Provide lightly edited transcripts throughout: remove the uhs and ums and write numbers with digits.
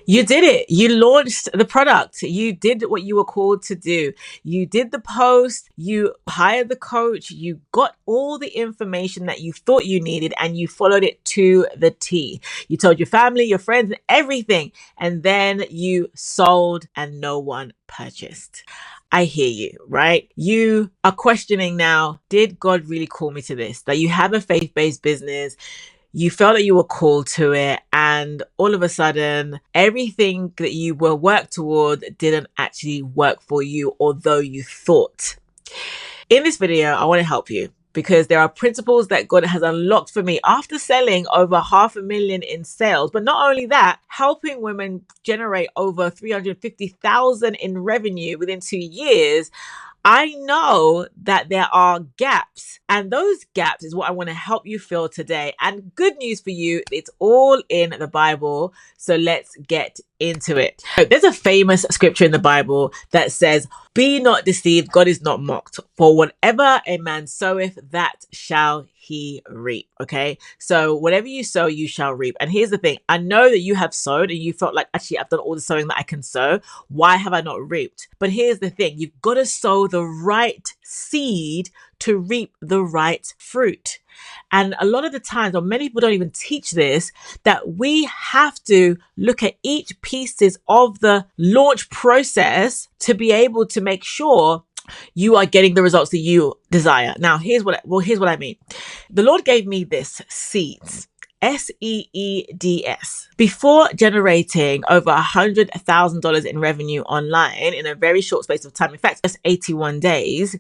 You did it. You launched the product. You did what you were called to do. You did the post. You hired the coach. You got all the information that you thought you needed and you followed it to the T. You told your family, your friends, everything. And then you sold and no one purchased. I hear you, right? You are questioning now, did God really call me to this? That you have a faith-based business. You felt that you were called to it, and all of a sudden, everything that you were worked toward didn't actually work for you, although you thought. In this video, I want to help you because there are principles that God has unlocked for me after selling over $500,000 in sales. But not only that, helping women generate over $350,000 in revenue within 2 years. I know that there are gaps, and those gaps is what I want to help you fill today. And good news for you, it's all in the Bible. So let's get into it. There's a famous scripture in the Bible that says, "Be not deceived, God is not mocked. For whatever a man soweth, that shall he reap." Okay, so whatever you sow, you shall reap. And here's the thing, I know that you have sowed and you felt like, actually, I've done all the sowing that I can sow. Why have I not reaped? But here's the thing, you've got to sow the right seed to reap the right fruit. And a lot of the times, or many people don't even teach this, that we have to look at each pieces of the launch process to be able to make sure you are getting the results that you desire. Now, here's what I mean. The Lord gave me this S.E.E.D.S. S.E.E.D.S. Before generating over $100,000 in revenue online in a very short space of time, in fact, just 81 days,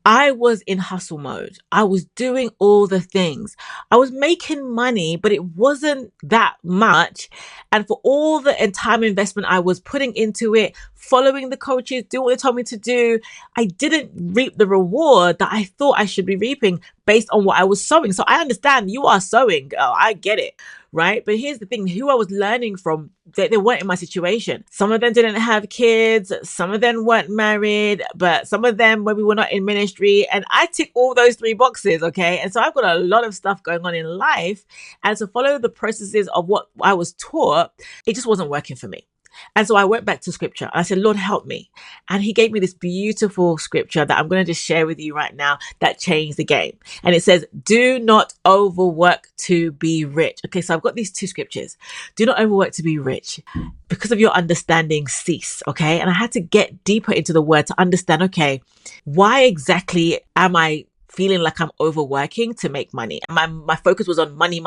I was in hustle mode. I was doing all the things. I was making money, but it wasn't that much. And for all the time investment I was putting into it, following the coaches, doing what they told me to do, I didn't reap the reward that I thought I should be reaping based on what I was sowing. So I understand you are sowing, girl. I get it. Right? But here's the thing, who I was learning from, they weren't in my situation. Some of them didn't have kids. Some of them weren't married, but some of them maybe were not in ministry. And I tick all those 3 boxes. Okay. And so I've got a lot of stuff going on in life. And to follow the processes of what I was taught, it just wasn't working for me. And so I went back to scripture. I said, Lord, help me. And he gave me this beautiful scripture that I'm going to just share with you right now that changed the game. And it says, do not overwork to be rich. Okay, so I've got these 2 scriptures. Do not overwork to be rich. Because of your understanding, cease. Okay. And I had to get deeper into the word to understand, okay, why exactly am I feeling like I'm overworking to make money? And my focus was on money.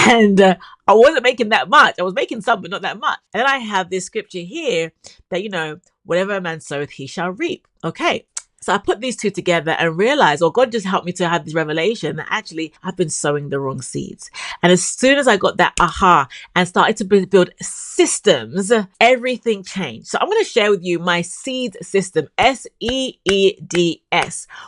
And I wasn't making that much. I was making some, but not that much. And then I have this scripture here that, whatever a man soweth, he shall reap. Okay. So I put these 2 together and realized, or God just helped me to have this revelation that actually I've been sowing the wrong seeds. And as soon as I got that aha and started to build systems, everything changed. So I'm going to share with you my seed system, S.E.E.D.S,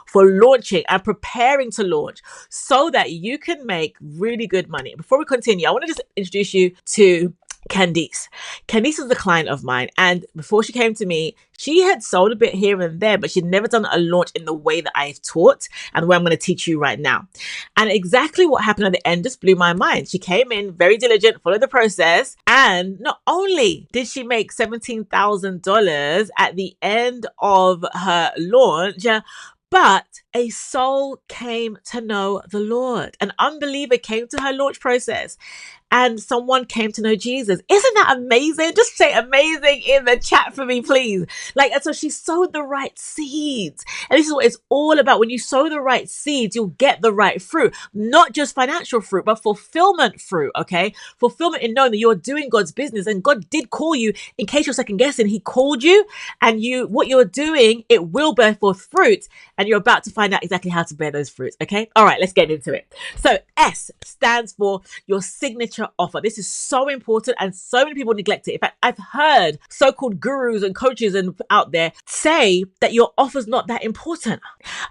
for launching and preparing to launch so that you can make really good money. Before we continue, I want to just introduce you to Candice. Candice is a client of mine, and before she came to me, she had sold a bit here and there, but she'd never done a launch in the way that I've taught and the way I'm going to teach you right now. And exactly what happened at the end just blew my mind. She came in very diligent, followed the process, and not only did she make $17,000 at the end of her launch, but a soul came to know the Lord. An unbeliever came to her launch process and someone came to know Jesus. Isn't that amazing? Just say amazing in the chat for me, please. And so she sowed the right seeds. And this is what it's all about. When you sow the right seeds, you'll get the right fruit, not just financial fruit, but fulfillment fruit. Okay. Fulfillment in knowing that you're doing God's business and God did call you. In case you're second guessing, he called you, and what you're doing, it will bear forth fruit, and you're about to find out exactly how to bear those fruits. Okay. All right, let's get into it. So S stands for your signature offer. This is so important, and so many people neglect it. In fact, I've heard so-called gurus and coaches and out there say that your offer's not that important.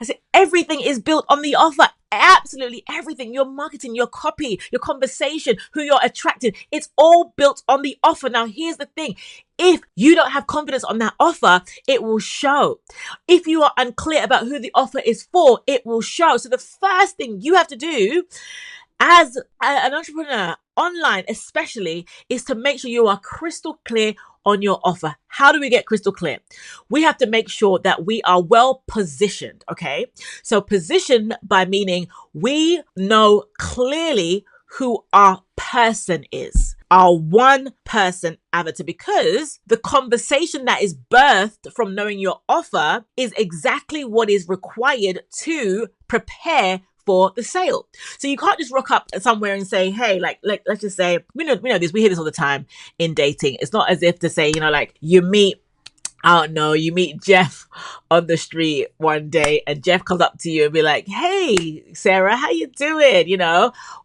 I say everything is built on the offer. Absolutely everything. Your marketing, your copy, your conversation, who you're attracting, it's all built on the offer. Now, here's the thing. If you don't have confidence on that offer, it will show. If you are unclear about who the offer is for, it will show. So the first thing you have to do as an entrepreneur, online especially, is to make sure you are crystal clear on your offer. How do we get crystal clear? We have to make sure that we are well positioned, okay? So positioned by meaning we know clearly who our person is, our one person avatar, because the conversation that is birthed from knowing your offer is exactly what is required to prepare for the sale. So you can't just rock up somewhere and say, hey, like let's just say, we know this, we hear this all the time in dating. It's not as if to say, like you meet, I don't know, you meet Jeff on the street one day and Jeff comes up to you and be like, hey, Sarah, how you doing?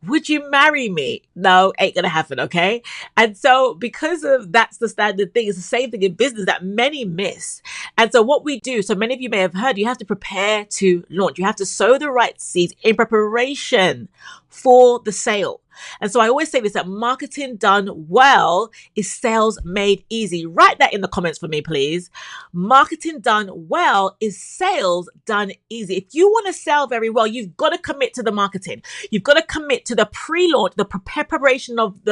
Would you marry me? No, ain't gonna happen, okay? And so because of that's the standard thing, it's the same thing in business that many miss. And so what we do, so many of you may have heard, you have to prepare to launch. You have to sow the right seeds in preparation for the sale. And so I always say this, that marketing done well is sales made easy. Write that in the comments for me, please. Marketing done well is sales done easy. If you want to sell very well, you've got to commit to the marketing. You've got to commit to the pre-launch, the preparation of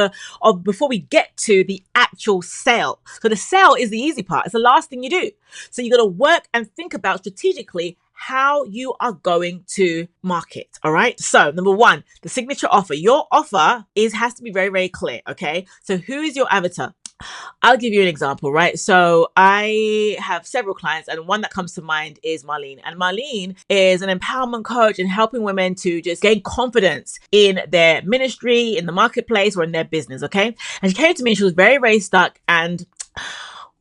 before we get to the actual sale. So the sale is the easy part. It's the last thing you do. So you got to work and think about strategically how you are going to market. All right. So number one, the signature offer. Your offer has to be very, very clear. Okay. So who is your avatar? I'll give you an example, right? So I have several clients, and one that comes to mind is Marlene. And Marlene is an empowerment coach and helping women to just gain confidence in their ministry, in the marketplace, or in their business. Okay. And she came to me and she was very, very stuck, and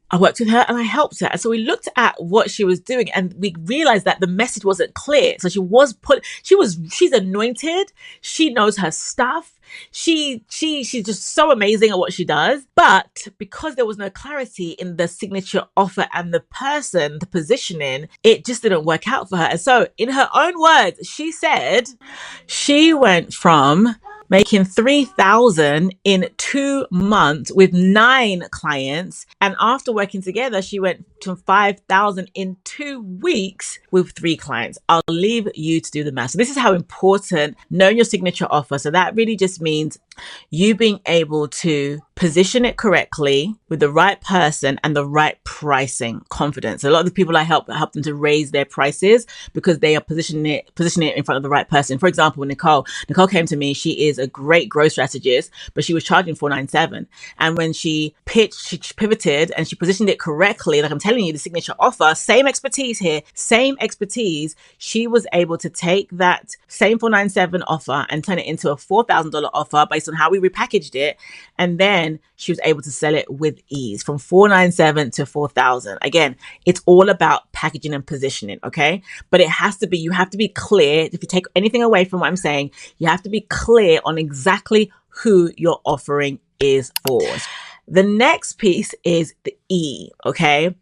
I worked with her and I helped her. And so we looked at what she was doing and we realized that the message wasn't clear. So she's anointed. She knows her stuff. She's just so amazing at what she does. But because there was no clarity in the signature offer and the positioning, it just didn't work out for her. And so in her own words, she said she went from making 3,000 in 2 months with 9 clients. And after working together, she went to 5,000 in 2 weeks with 3 clients. I'll leave you to do the math. So this is how important knowing your signature offer. So that really just means you being able to position it correctly with the right person and the right pricing confidence. A lot of the people I help them to raise their prices because they are positioning it in front of the right person. For example, Nicole came to me. She is a great growth strategist, but she was charging $497. And when she pitched, she pivoted and she positioned it correctly. Like I'm telling you, the signature offer, same expertise here, same expertise. She was able to take that same $497 offer and turn it into a $4,000 offer based on how we repackaged it. And then she was able to sell it with ease from $497 to $4,000. Again, it's all about packaging and positioning, okay? But you have to be clear. If you take anything away from what I'm saying, you have to be clear on exactly who your offering is for. The next piece is the E, okay?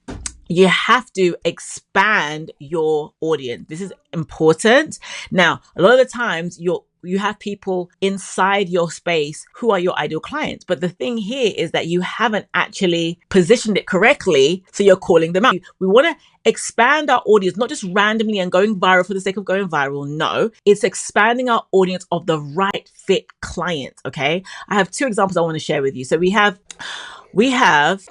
You have to expand your audience. This is important. Now, a lot of the times you have people inside your space who are your ideal clients. But the thing here is that you haven't actually positioned it correctly. So you're calling them out. We want to expand our audience, not just randomly and going viral for the sake of going viral. No, it's expanding our audience of the right fit clients. Okay. I have 2 examples I want to share with you. So we have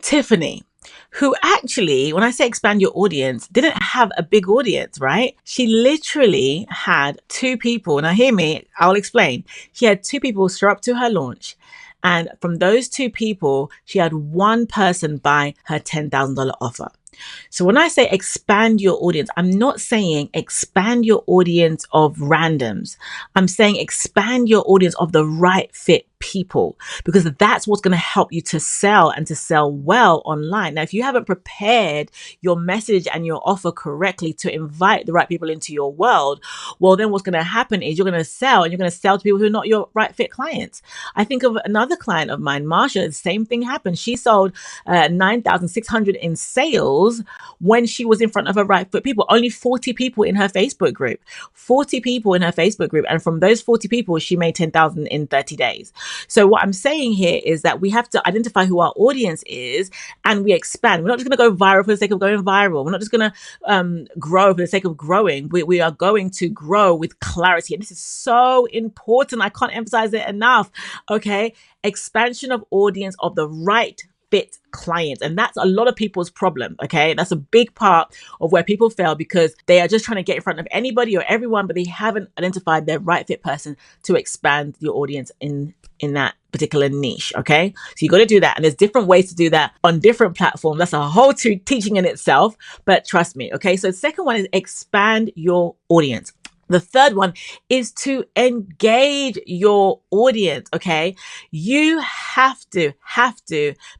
Tiffany, who actually, when I say expand your audience, didn't have a big audience, right? She literally had 2 people. Now hear me, I'll explain. She had 2 people show up to her launch. And from those 2 people, she had 1 person buy her $10,000 offer. So when I say expand your audience, I'm not saying expand your audience of randoms. I'm saying expand your audience of the right fit people, because that's what's going to help you to sell and to sell well online. Now, if you haven't prepared your message and your offer correctly to invite the right people into your world, well, then what's going to happen is you're going to sell, and you're going to sell to people who are not your right fit clients. I think of another client of mine, Marsha, the same thing happened. She sold 9,600 in sales when she was in front of her right fit people. Only 40 people in her Facebook group. 40 people in her Facebook group. And from those 40 people, she made 10,000 in 30 days. So what I'm saying here is that we have to identify who our audience is, and we expand. We're not just going to go viral for the sake of going viral. We're not just going to grow for the sake of growing. We are going to grow with clarity. And this is so important. I can't emphasize it enough. Okay. Expansion of audience of the right fit clients. And that's a lot of people's problem. Okay. That's a big part of where people fail, because they are just trying to get in front of anybody or everyone, but they haven't identified their right fit person to expand your audience in that particular niche. Okay. So you got to do that. And there's different ways to do that on different platforms. That's a whole teaching in itself, but trust me. Okay. So the second one is expand your audience. The third one is to engage your audience. Okay. You have to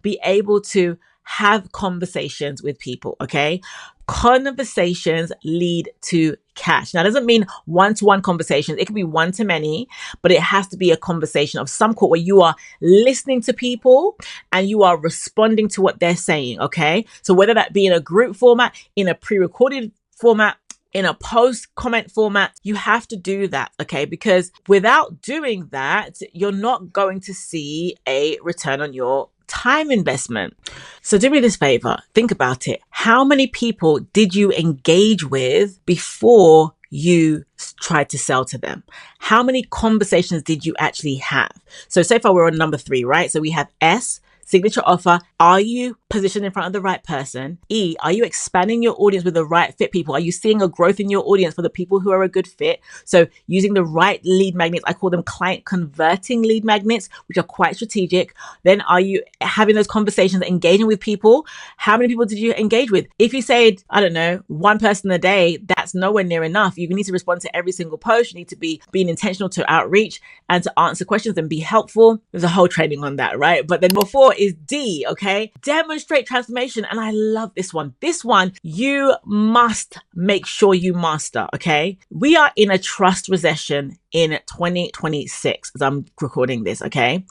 be able to have conversations with people. Okay. Conversations lead to cash. Now, it doesn't mean one-to-one conversations. It can be one-to-many, but it has to be a conversation of some sort where you are listening to people and you are responding to what they're saying. Okay. So whether that be in a group format, in a pre-recorded format, in a post comment format, you have to do that. Okay. Because without doing that, you're not going to see a return on your time investment. So do me this favor. Think about it. How many people did you engage with before you tried to sell to them? How many conversations did you actually have? So far we're on number 3, right? So we have S, signature offer. Are you positioned in front of the right person? E, are you expanding your audience with the right fit people? Are you seeing a growth in your audience for the people who are a good fit? So using the right lead magnets, I call them client converting lead magnets, which are quite strategic. Then are you having those conversations, engaging with people? How many people did you engage with? If you said, I don't know, one person a day, that's nowhere near enough. You need to respond to every single post. You need to be being intentional to outreach and to answer questions and be helpful. There's a whole training on that, right? But then before is D, okay? Demonstrate transformation. And I love this one. This one, you must make sure you master, okay? We are in a trust recession in 2026 as I'm recording this, okay?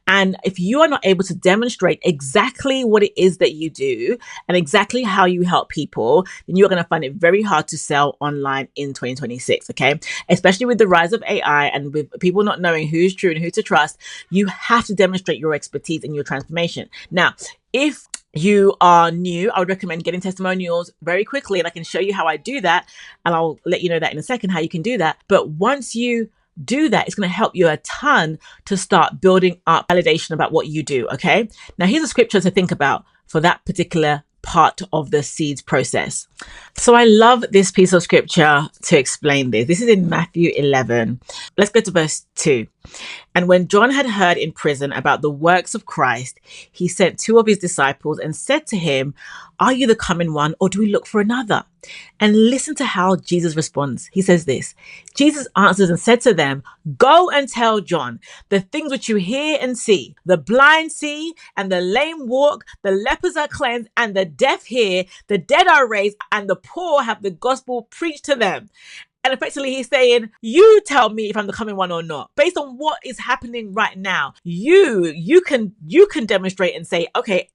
And if you are not able to demonstrate exactly what it is that you do and exactly how you help people, then you're going to find it very hard to sell online in 2026, okay? Especially with the rise of AI and with people not knowing who's true and who to trust, you have to demonstrate your expertise and your transformation. Now, if you are new, I would recommend getting testimonials very quickly, and I can show you how I do that, and I'll let you know that in a second how you can do that. But once you do that, it's going to help you a ton to start building up validation about what you do. Okay. Now here's a scripture to think about for that particular part of the seeds process. So I love this piece of scripture to explain this. This is in Matthew 11. Let's go to verse 2. And when John had heard in prison about the works of Christ, he sent 2 of his disciples and said to him, "Are you the coming one, or do we look for another?" And listen to how Jesus responds. He says this: Jesus answers and said to them, "Go and tell John the things which you hear and see. The blind see, and the lame walk, the lepers are cleansed, and the deaf hear, the dead are raised, and the poor have the gospel preached to them." And effectively, he's saying, you tell me if I'm the coming one or not. Based on what is happening right now, you can demonstrate and say, okay,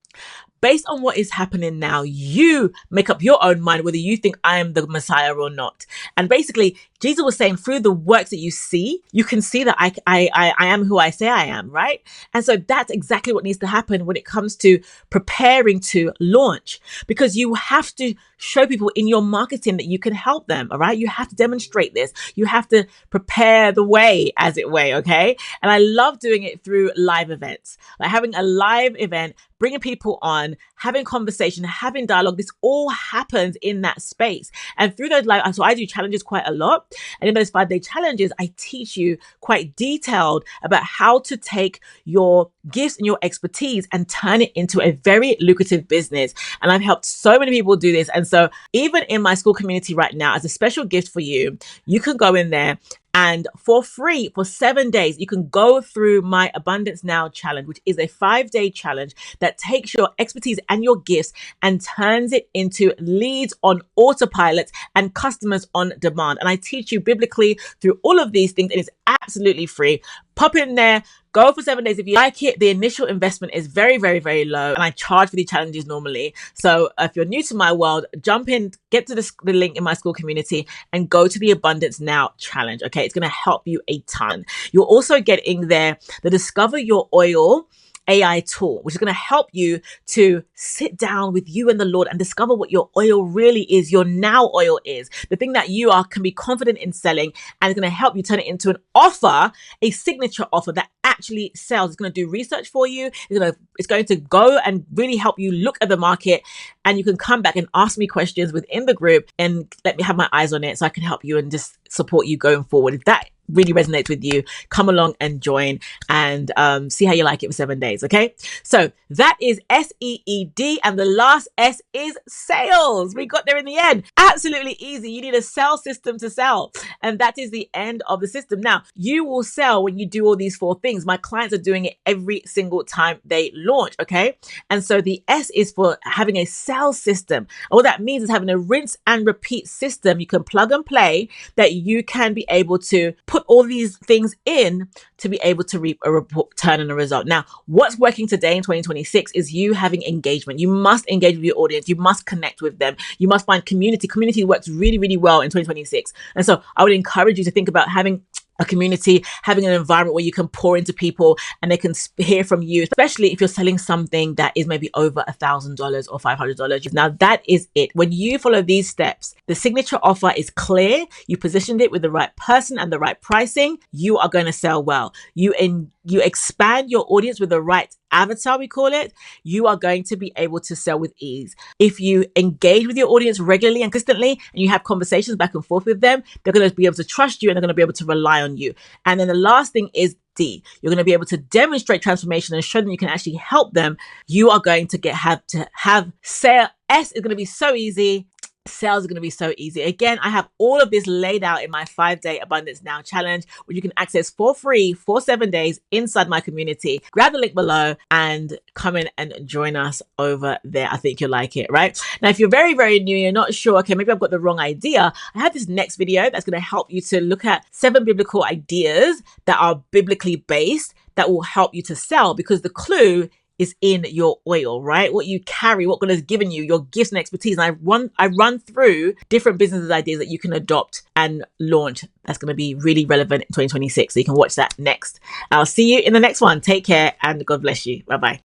based on what is happening now, you make up your own mind whether you think I am the Messiah or not. And basically, Jesus was saying through the works that you see, you can see that I am who I say I am, right? And so that's exactly what needs to happen when it comes to preparing to launch, because you have to show people in your marketing that you can help them, all right? You have to demonstrate this. You have to prepare the way, as it were, okay? And I love doing it through live events, like having a live event, bringing people on, having conversation, having dialogue. This all happens in that space. And through those live, so I do challenges quite a lot. And in those 5-day challenges, I teach you quite detailed about how to take your gifts and your expertise and turn it into a very lucrative business. And I've helped so many people do this. And so even in my Skool community right now, as a special gift for you, you can go in there and for free, for 7 days, you can go through my Abundance Now challenge, which is a 5-day challenge that takes your expertise and your gifts and turns it into leads on autopilot and customers on demand. And I teach you biblically through all of these things. And it's absolutely free. Pop in there, go for 7 days. If you like it, the initial investment is very, very, very low. And I charge for the challenges normally. So if you're new to my world, jump in, get to the link in my Skool Community and go to the Abundance Now challenge. Okay. It's going to help you a ton. You're also getting there the Discover Your Oil AI tool, which is going to help you to sit down with you and the Lord and discover what your oil really is, your now oil is, the thing that you can be confident in selling, and it's going to help you turn it into an offer, a signature offer that actually sells. It's going to do research for you. It's going to go and really help you look at the market, and you can come back and ask me questions within the group and let me have my eyes on it so I can help you and just support you going forward. If that really resonates with you, come along and join and see how you like it for 7 days. Okay, so that is SEED, and the last S is sales. We got there in the end. Absolutely easy. You need a sales system to sell, and that is the end of the system. Now, you will sell when you do all these 4 things. My clients are doing it every single time they launch. Okay, and so the S is for having a sales system. And what that means is having a rinse and repeat system you can plug and play, that you can be able to put all these things in to be able to reap a return and a result. Now, what's working today in 2026 is you having engagement. You must engage with your audience. You must connect with them. You must find community. Community works really, really well in 2026. And so I would encourage you to think about having a community, having an environment where you can pour into people and they can hear from you, especially if you're selling something that is maybe over $1,000 or $500. Now that is it. When you follow these steps, the signature offer is clear. You positioned it with the right person and the right pricing. You are going to sell well. You expand your audience with the right avatar, we call it. You are going to be able to sell with ease. If you engage with your audience regularly and consistently, and you have conversations back and forth with them, they're going to be able to trust you and they're going to be able to rely on you. And then the last thing is D. You're going to be able to demonstrate transformation and show them you can actually help them. You are going to have sale. S is going to be so easy. Sales are going to be so easy. Again, I have all of this laid out in my 5-day Abundance Now challenge, which you can access for free for 7 days inside my community. Grab the link below and come in and join us over there. I think you'll like it, right? Now, if you're very, very new, you're not sure, okay, maybe I've got the wrong idea. I have this next video that's going to help you to look at 7 biblical ideas that are biblically based that will help you to sell, because the clue is in your oil, right? What you carry, what God has given you, your gifts and expertise. And I run through different business ideas that you can adopt and launch. That's going to be really relevant in 2026. So you can watch that next. I'll see you in the next one. Take care and God bless you. Bye-bye.